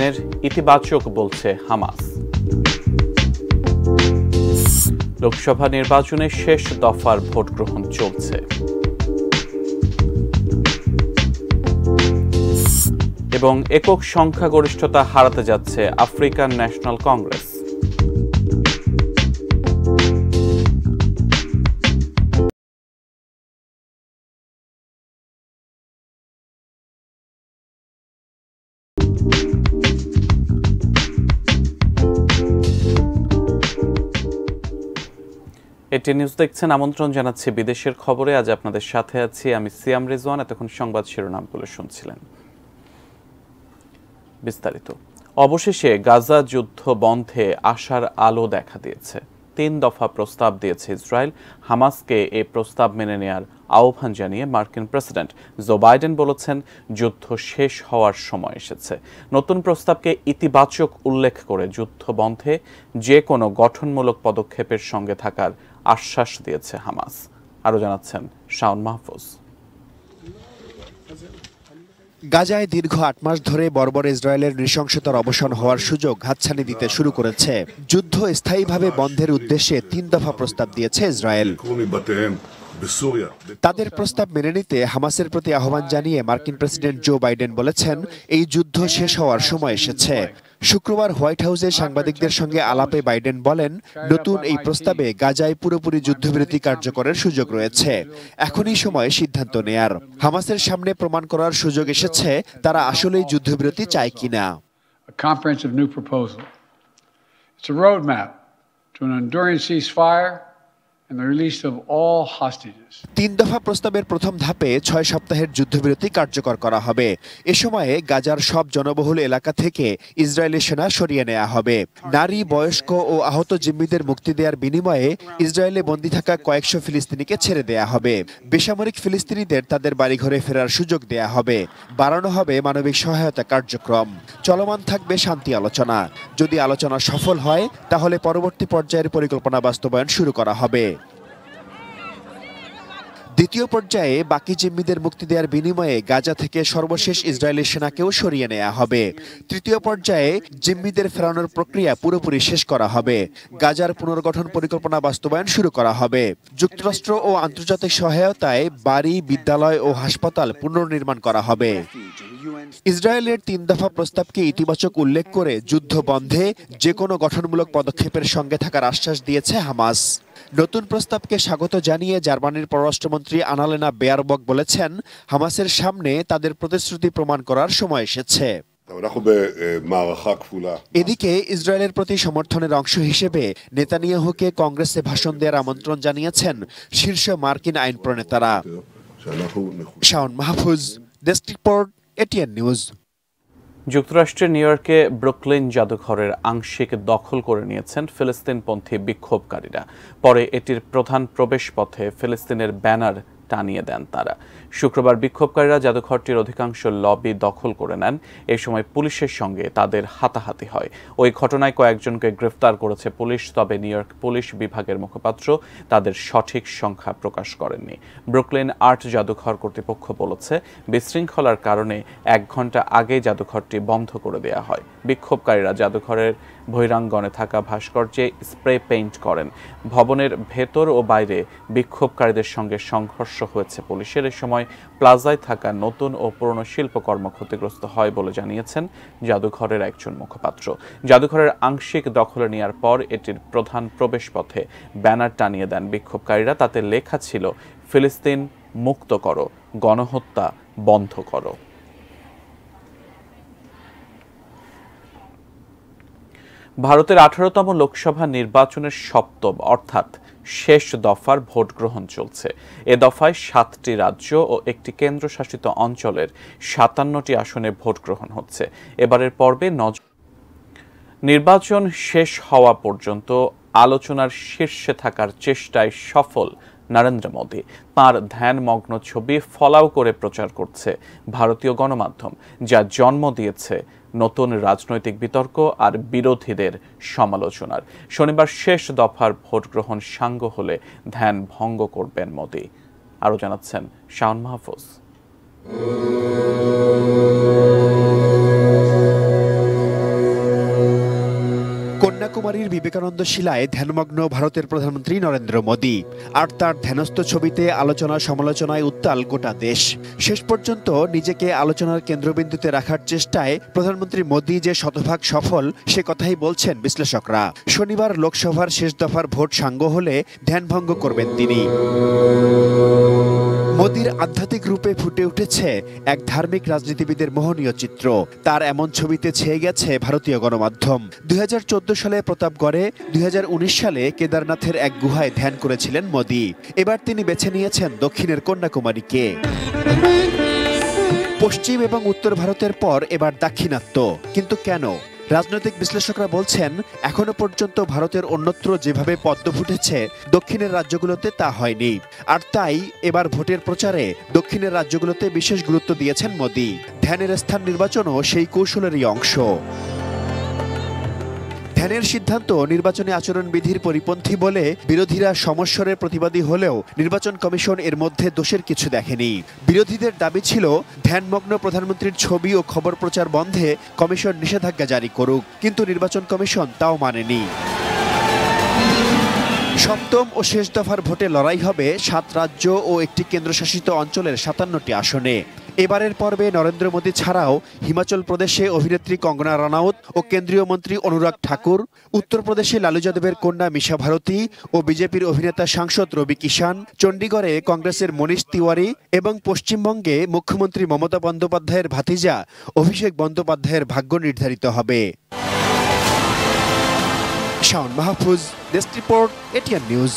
দিনের ইতিবাচক বলছে হামাস। লোকসভা নির্বাচনে শেষ দফার ভোট গ্রহণ চলছে এবং একক সংখ্যাগরিষ্ঠতা হারাতে যাচ্ছে আফ্রিকান ন্যাশনাল কংগ্রেস। এটি নিউজ দেখছেন, আমন্ত্রণ জানাচ্ছি বিদেশের খবরে। আজ আপনাদের সাথে আছি আমি সিয়াম রিজওয়ান। এতক্ষণ সংবাদ শিরোনামগুলো শুনছিলেন, বিস্তারিত। অবশেষে গাজা যুদ্ধ বন্ধে আশার আলো দেখা দিয়েছে। 3 দফা প্রস্তাব দিয়েছে ইসরায়েল। হামাসকে এই প্রস্তাব মেনে নেয়ার আহ্বান জানিয়ে মার্কিন প্রেসিডেন্ট জো বাইডেন বলেছেন, যুদ্ধ শেষ হওয়ার সময় এসেছে। নতুন প্রস্তাবকে ইতিবাচক উল্লেখ করে যুদ্ধ বন্ধে যে কোনো গঠনমূলক পদক্ষেপের সঙ্গে থাকার আশ্বাস দিয়েছে হামাস। আরও জানাচ্ছেন শাওন মাহফুজ। গাজায় দীর্ঘ 8 মাস ধরে বর্বর ইসরায়েলের নৃশংসতার অবসান হওয়ার সুযোগ হাতছানি দিতে শুরু করেছে। যুদ্ধ স্থায়ীভাবে বন্ধের উদ্দেশ্যে 3 দফা প্রস্তাব দিয়েছে ইসরায়েল। তাদের প্রস্তাব মেনে নিতে হামাসের প্রতি আহ্বান জানিয়ে মার্কিন প্রেসিডেন্ট জো বাইডেন বলেছেন, এই যুদ্ধ শেষ হওয়ার সময় এসেছে। শুক্রবার হোয়াইট হাউসে সাংবাদিকদের সঙ্গে আলাপে বাইডেন বলেন, নতুন এই প্রস্তাবে গাজায় পুরোপুরি যুদ্ধবিরতি কার্যকরের সুযোগ রয়েছে। এখনই সময় সিদ্ধান্ত নেয়ার। হামাসের সামনে প্রমাণ করার সুযোগ এসেছে তারা আসলেই যুদ্ধবিরতি চায় কিনা। It's a roadmap to an enduring ceasefire and the release of all hostages. 3 দফা প্রস্তাবের প্রথম ধাপে 6 সপ্তাহের যুদ্ধবিরতি কার্যকর করা হবে। এ সময়ে গাজার সব জনবহুল এলাকা থেকে ইসরায়েলি সেনা সরিয়ে নেওয়া হবে। নারী, বয়স্ক ও আহত জিম্মিদের মুক্তি দেওয়ার বিনিময়ে ইসরায়েলে বন্দী থাকা কয়েকশো ফিলিস্তিনিকে ছেড়ে দেয়া হবে। বেসামরিক ফিলিস্তিনিদের তাদের বাড়িঘরে ফেরার সুযোগ দেয়া হবে। বাড়ানো হবে মানবিক সহায়তা কার্যক্রম। চলমান থাকবে শান্তি আলোচনা। যদি আলোচনা সফল হয় তাহলে পরবর্তী পর্যায়ের পরিকল্পনা বাস্তবায়ন শুরু করা হবে। দ্বিতীয় পর্যায়ে বাকি জিম্মিদের মুক্তি দেওয়ার বিনিময়ে গাজা থেকে সর্বশেষ ইসরায়েলি সেনাকেও সরিয়ে নেওয়া হবে। তৃতীয় পর্যায়ে জিম্মিদের ফেরানোর প্রক্রিয়া পুরোপুরি শেষ করা হবে। গাজার পুনর্গঠন পরিকল্পনা বাস্তবায়ন শুরু করা হবে। যুক্তরাষ্ট্র ও আন্তর্জাতিক সহায়তায় বাড়ি, বিদ্যালয় ও হাসপাতাল পুনর্নির্মাণ করা হবে। ইসরায়েলের 3 দফা প্রস্তাবকে ইতিবাচক উল্লেখ করে যুদ্ধ বন্ধে যে কোনো গঠনমূলক পদক্ষেপের সঙ্গে থাকার আশ্বাস দিয়েছে হামাস। নতুন প্রস্তাবকে স্বাগত জানিয়ে জার্মানির পররাষ্ট্রমন্ত্রী আনালেনা বেয়ারবক বলেছেন, হামাসের সামনে তাদের প্রতিশ্রুতি প্রমাণ করার সময় এসেছে। এদিকে ইসরায়েলের প্রতি সমর্থনের অংশ হিসেবে নেতানিয়াহুকে কংগ্রেসে ভাষণ দেওয়ার আমন্ত্রণ জানিয়েছেন শীর্ষ মার্কিন আইন প্রণেতারা। Shaon Mahfuz, desk report, ATN news. যুক্তরাষ্ট্রের নিউ ইয়র্কে ব্রুকলিন জাদুঘরের আংশিক দখল করে নিয়েছেন ফিলিস্তিনপন্থী বিক্ষোভকারীরা। পরে এটির প্রধান প্রবেশপথে ফিলিস্তিনের ব্যানার টানিয়ে দেন তারা। শুক্রবার বিক্ষোভকারীরা জাদুঘরটির অধিকাংশ লবি দখল করে নেন। এ সময় পুলিশের সঙ্গে তাদের হাতাহাতি হয়। ওই ঘটনায় কয়েকজনকে গ্রেফতার করেছে পুলিশ, তবে নিউ ইয়র্ক পুলিশ বিভাগের মুখপাত্র তাদের সঠিক সংখ্যা প্রকাশ করেননি। ব্রুকলিন আর্ট জাদুঘর কর্তৃপক্ষ বলেছে, বিশৃঙ্খলার কারণে 1 ঘণ্টা আগে জাদুঘরটি বন্ধ করে দেওয়া হয়। বিক্ষোভকারীরা জাদুঘরের বহিরাঙ্গনে থাকা ভাস্কর্যে স্প্রে পেইন্ট করেন। ভবনের ভেতর ও বাইরে বিক্ষোভকারীদের সঙ্গে সংঘর্ষ হয়েছে পুলিশের। এ সময় প্লাজায় থাকা নতুন ও পুরনো শিল্পকর্ম ক্ষতিগ্রস্ত হয় বলে জানিয়েছেন জাদুঘরের একজন মুখপাত্র। জাদুঘরের আংশিক দখলে নেওয়ার পর এটির প্রধান প্রবেশপথে ব্যানার টানিয়ে দেন বিক্ষোভকারীরা। তাতে লেখা ছিল, ফিলিস্তিন মুক্ত করো, গণহত্যা বন্ধ করো। ভারতের 18তম লোকসভা নির্বাচনের সপ্তম অর্থাৎ শেষ দফার ভোট গ্রহণ চলছে। এ দফায় 7টি রাজ্য ও একটি কেন্দ্রশাসিত অঞ্চলের 57টি আসনে ভোট গ্রহণ হচ্ছে। এবারের পর্বে নির্বাচন শেষ হওয়া পর্যন্ত আলোচনার শীর্ষে থাকার চেষ্টায় সফল নরেন্দ্র মোদী। তাঁর ধ্যানমগ্ন ছবি ফলাও করে প্রচার করছে ভারতীয় গণমাধ্যম, যা জন্ম দিয়েছে নতুন রাজনৈতিক বিতর্ক আর বিরোধীদের সমালোচনার। শনিবার শেষ দফার ভোট গ্রহণ সাঙ্গ হলে ধ্যান ভঙ্গ করবেন মোদী। আরও জানাচ্ছেন শাওন মাহফুজ। কন্যাকুমারীর বিবেকানন্দ শিলায় ধ্যানমগ্ন ভারতের প্রধানমন্ত্রী নরেন্দ্র মোদী। আর তার ধ্যানস্থ ছবিতে আলোচনা সমালোচনায় উত্তাল গোটা দেশ। শেষ পর্যন্ত নিজেকে আলোচনার কেন্দ্রবিন্দুতে রাখার চেষ্টায় প্রধানমন্ত্রী মোদী যে শতভাগ সফল সে কথাই বলছেন বিশ্লেষকরা। শনিবার লোকসভার শেষ দফার ভোট সাঙ্গ হলে ধ্যানভঙ্গ করবেন তিনি। মোদীর আধ্যাত্মিক রূপে ফুটে উঠেছে এক ধার্মিক রাজনীতিবিদের মোহনীয় চিত্র। তার এমন ছবিতে ছেয়ে গেছে ভারতীয় গণমাধ্যম। 2014 সালে প্রতাপগড়ে, 2019 সালে কেদারনাথের এক গুহায় ধ্যান করেছিলেন মোদী। এবার তিনি বেছে নিয়েছেন দক্ষিণের কন্যাকুমারীকে। পশ্চিম এবং উত্তর ভারতের পর এবার দাক্ষিণাত্য। কিন্তু কেন? রাজনৈতিক বিশ্লেষকরা বলছেন, এখনো পর্যন্ত ভারতের অন্যত্র যেভাবে পদ্ম ফুটেছে দক্ষিণের রাজ্যগুলোতে তা হয়নি। আর তাই এবার ভোটের প্রচারে দক্ষিণের রাজ্যগুলোতে বিশেষ গুরুত্ব দিয়েছেন মোদী। ধ্যানের স্থান নির্বাচনও সেই কৌশলেরই অংশ। ধ্যানের সিদ্ধান্ত নির্বাচনী আচরণবিধির পরিপন্থী বলে বিরোধীরা সমস্বরে প্রতিবাদী হলেও নির্বাচন কমিশন এর মধ্যে দোষের কিছু দেখেনি। বিরোধীদের দাবি ছিল ধ্যানমগ্ন প্রধানমন্ত্রীর ছবি ও খবর প্রচার বন্ধে কমিশন নিষেধাজ্ঞা জারি করুক, কিন্তু নির্বাচন কমিশন তাও মানেনি। সপ্তম ও শেষ দফার ভোটে লড়াই হবে 7 রাজ্য ও একটি কেন্দ্রশাসিত অঞ্চলের 57টি আসনে। এবারের পর্বে নরেন্দ্র মোদী ছাড়াও হিমাচল প্রদেশে অভিনেত্রী কঙ্গনা রানাউত ও কেন্দ্রীয় মন্ত্রী অনুরাগ ঠাকুর, উত্তরপ্রদেশে লালু যাদবের কন্যা মিশা ভারতী ও বিজেপির অভিনেতা সাংসদ রবি কিষান, চণ্ডীগড়ে কংগ্রেসের মনীষ তিওয়ারি এবং পশ্চিমবঙ্গে মুখ্যমন্ত্রী মমতা বন্দ্যোপাধ্যায়ের ভাতিজা অভিষেক বন্দ্যোপাধ্যায়ের ভাগ্য নির্ধারিত হবে। Shaon Mahfuz, desk report, ATN news.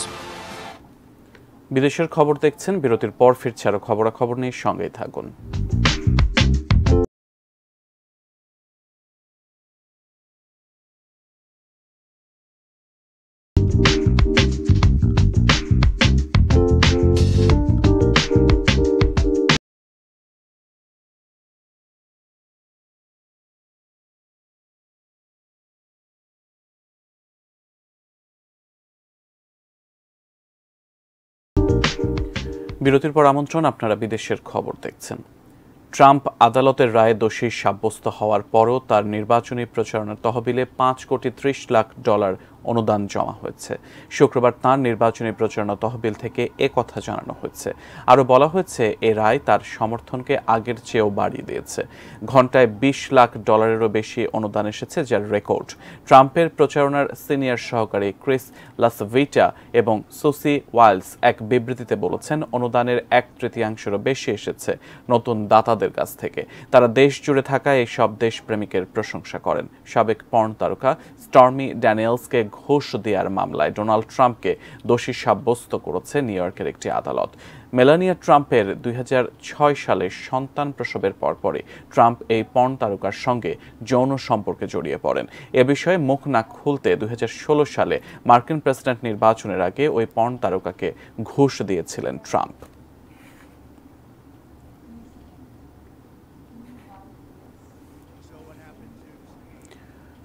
বিদেশের খবর দেখছেন, বিরতির পর ফিরছে আরো খবরাখবর নিয়ে, সঙ্গেই থাকুন। বিরতির পর আমন্ত্রণ, আপনারা বিদেশের খবর দেখছেন। ট্রাম্প আদালতের রায়ে দোষী সাব্যস্ত হওয়ার পরও তার নির্বাচনী প্রচারণার তহবিলে $5.30 লাখ অনুদান জমা হয়েছে। শুক্রবার তাঁর নির্বাচনী প্রচারণা তহবিল থেকে কথা জানানো হয়েছে। আরও বলা হয়েছে, এ রায় তার সমর্থনকে আগের চেয়েও বাড়িয়ে দিয়েছে। ঘণ্টায় $20 লাখ বেশি অনুদান এসেছে, যার রেকর্ড। ট্রাম্পের প্রচারণার সিনিয়র সহকারী ক্রিস লাসভিটা এবং সুসি ওয়াইলস এক বিবৃতিতে বলেছেন, অনুদানের 1/3 বেশি এসেছে নতুন দাতাদের কাছ থেকে। তারা দেশ জুড়ে থাকা এই সব দেশপ্রেমিকের প্রশংসা করেন। সাবেক পর্ন তারকা স্টর্মি ড্যানিয়েলসকে ঘুষ দেওয়ার মামলায় ডোনাল্ড ট্রাম্পকে দোষী সাব্যস্ত করেছে নিউ ইয়র্কের একটি আদালত। মেলানিয়া ট্রাম্পের 2006 সালে সন্তান প্রসবের পরপরই ট্রাম্প এই পর্ন তারকার সঙ্গে যৌন সম্পর্কে জড়িয়ে পড়েন। এ বিষয়ে মুখ না খুলতে 2016 সালে মার্কিন প্রেসিডেন্ট নির্বাচনের আগে ওই পর্ন তারকাকে ঘুষ দিয়েছিলেন ট্রাম্প।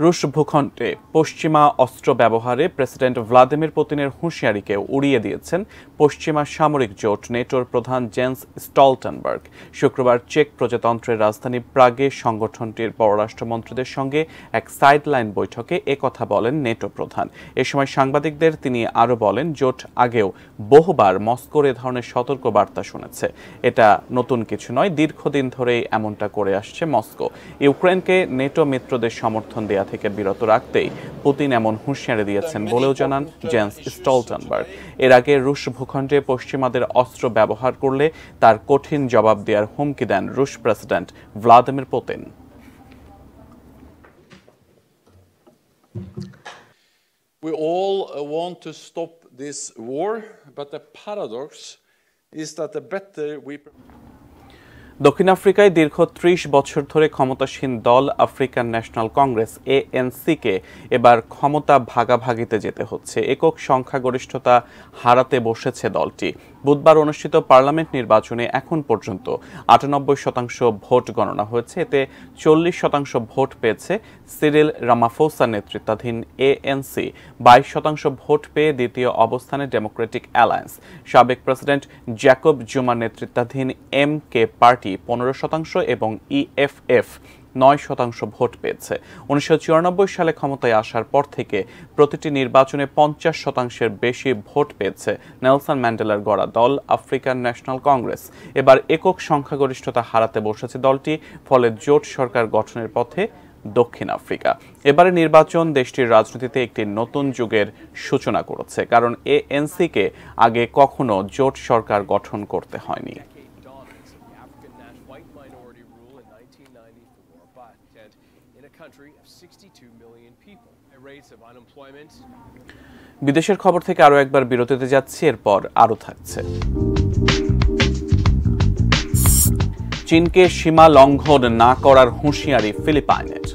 রুশ ভূখণ্ডে পশ্চিমা অস্ত্র ব্যবহারে প্রেসিডেন্ট ভ্লাদিমির পুতিনের হুঁশিয়ারিকে উড়িয়ে দিয়েছেন পশ্চিমা সামরিক জোট নেটোর প্রধান জেন্স স্টলটেনবার্গ। শুক্রবার চেক প্রজাতন্ত্রের রাজধানী প্রাগে সংগঠনটির পররাষ্ট্রমন্ত্রীদের সঙ্গে এক সাইডলাইন বৈঠকে একথা বলেন নেটো প্রধান। এ সময় সাংবাদিকদের তিনি আরও বলেন, জোট আগেও বহুবার মস্কোর এ ধরনের সতর্ক বার্তা শুনেছে। এটা নতুন কিছু নয়, দীর্ঘদিন ধরেই এমনটা করে আসছে মস্কো। ইউক্রেনকে নেটো মিত্রদের সমর্থন দেয়া থেকে বিরত রাখতেই পুতিন এমন হুঁশিয়ারি দিয়েছেন বলেও জানান জেন্স স্টলটেনবার্গ। এর আগে রুশ ভূখণ্ডে পশ্চিমাদের অস্ত্র ব্যবহার করলে তার কঠিন জবাব দেওয়ার হুমকি দেন রুশ president Vladimir Putin. We all want to stop this war, but the paradox is that the better we দক্ষিণ আফ্রিকায় দীর্ঘ 30 বছর ধরে ক্ষমতাসীন দল আফ্রিকান ন্যাশনাল কংগ্রেস ANC-কে এবার ক্ষমতা ভাগাভাগিতে যেতে হচ্ছে। একক সংখ্যাগরিষ্ঠতা হারাতে বসেছে দলটি। বুধবার অনুষ্ঠিত পার্লামেন্ট নির্বাচনে এখন পর্যন্ত 98% ভোট গণনা হয়েছে। এতে 40% ভোট পেয়েছে সিরিল রামাফোসা নেতৃত্বাধীন ANC, 22% ভোট পেয়ে দ্বিতীয় অবস্থানে ডেমোক্রেটিক অ্যালায়েন্স। সাবেক প্রেসিডেন্ট জ্যাকব জুমা নেতৃত্বাধীন MK পার্টি 15% এবং EFF 9% ভোট পেয়েছে। 1994 সালে ক্ষমতায় আসার পর থেকে প্রতিটি নির্বাচনে 50%-এর বেশি ভোট পেয়েছে নেলসন ম্যান্ডেলার গড়া দল আফ্রিকান ন্যাশনাল কংগ্রেস। এবার একক সংখ্যাগরিষ্ঠতা হারাতে বসেছে দলটি, ফলে জোট সরকার গঠনের পথে দক্ষিণ আফ্রিকা। এবারে নির্বাচন দেশটির রাজনীতিতে একটি নতুন যুগের সূচনা করেছে, কারণ এএনসিকে আগে কখনো জোট সরকার গঠন করতে হয়নি। বিদেশের খবর থেকে আরো একবার বিরতিতে যাচ্ছি, এরপর আরো থাকছে। চীনকে সীমা লঙ্ঘন না করার হুঁশিয়ারি ফিলিপাইনের।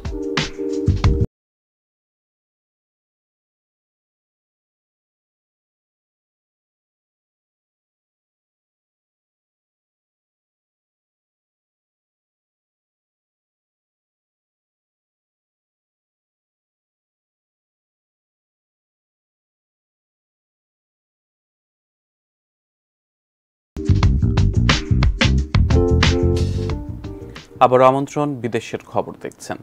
আবার আমন্ত্রণ, বিদেশের খবর দেখছেন।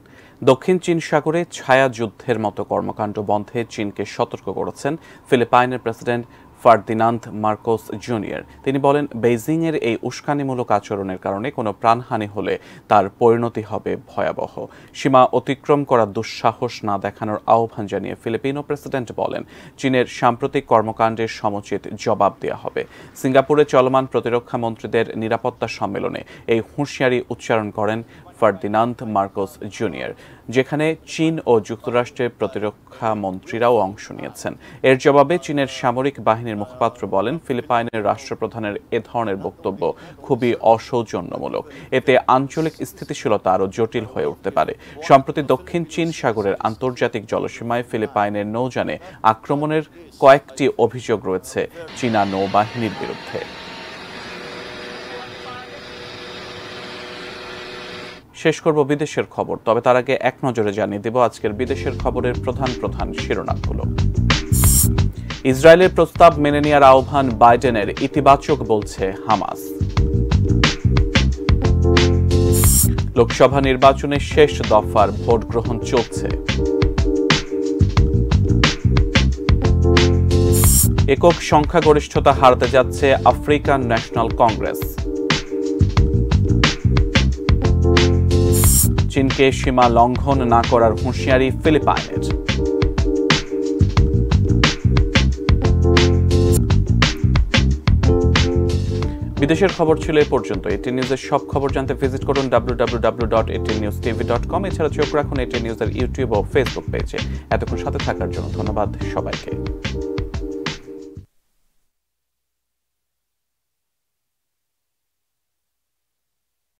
দক্ষিণ চীন সাগরে ছায়া যুদ্ধের মতো কর্মকাণ্ড বন্ধে চীনকে সতর্ক করেছেন ফিলিপাইনের প্রেসিডেন্ট ফার্দিনান্দ মার্কোস জুনিয়র। তিনি বলেন, বেইজিংয়ের এই উস্কানিমূলক আচরণের কারণে কোনো প্রাণহানি হলে তার পরিণতি হবে ভয়াবহ। সীমা অতিক্রম করার দুঃসাহস না দেখানোর আহ্বান জানিয়ে ফিলিপিনো প্রেসিডেন্ট বলেন, চীনের সাম্প্রতিক কর্মকাণ্ডের সমুচিত জবাব দেওয়া হবে। সিঙ্গাপুরে চলমান প্রতিরক্ষা মন্ত্রীদের নিরাপত্তা সম্মেলনে এই হুঁশিয়ারি উচ্চারণ করেন ফার্দিনান্দ মার্কোস জুনিয়র, যেখানে চীন ও যুক্তরাষ্ট্রের প্রতিরক্ষা মন্ত্রীরাও অংশ নিয়েছেন। এর জবাবে চীনের সামরিক বাহিনীর মুখপাত্র বলেন, ফিলিপাইনের রাষ্ট্রপ্রধানের এ ধরনের বক্তব্য খুবই অসৌজন্যমূলক। এতে আঞ্চলিক স্থিতিশীলতা আরও জটিল হয়ে উঠতে পারে। সম্প্রতি দক্ষিণ চীন সাগরের আন্তর্জাতিক জলসীমায় ফিলিপাইনের নৌযানে আক্রমণের কয়েকটি অভিযোগ রয়েছে চীনা নৌবাহিনীর বিরুদ্ধে। শেষ করব বিদেশের খবর, তবে তার আগে এক নজরে জানিয়ে দেব আজকের বিদেশের খবরের প্রধান শিরোনামগুলো। ইসরায়েলের প্রস্তাব মেনে নেওয়ার আহ্বান বাইডেনের, ইতিবাচক বলছে হামাস। লোকসভা নির্বাচনের শেষ দফার ভোট গ্রহণ চলছে। একক সংখ্যাগরিষ্ঠতা হারাতে যাচ্ছে আফ্রিকান ন্যাশনাল কংগ্রেস। চীনকে সীমা লঙ্ঘন না করার হুঁশিয়ারি ফিলিপাইনের। বিদেশের খবর ছিল এ পর্যন্ত। এটিএন নিউজের সব খবর জানতে ভিজিট করুন www.atnnewstv.com। এছাড়া চোখ রাখুন এটিএন নিউজের ইউটিউব ও ফেসবুক পেজে। এতক্ষণ সাথে থাকার জন্য ধন্যবাদ সবাইকে।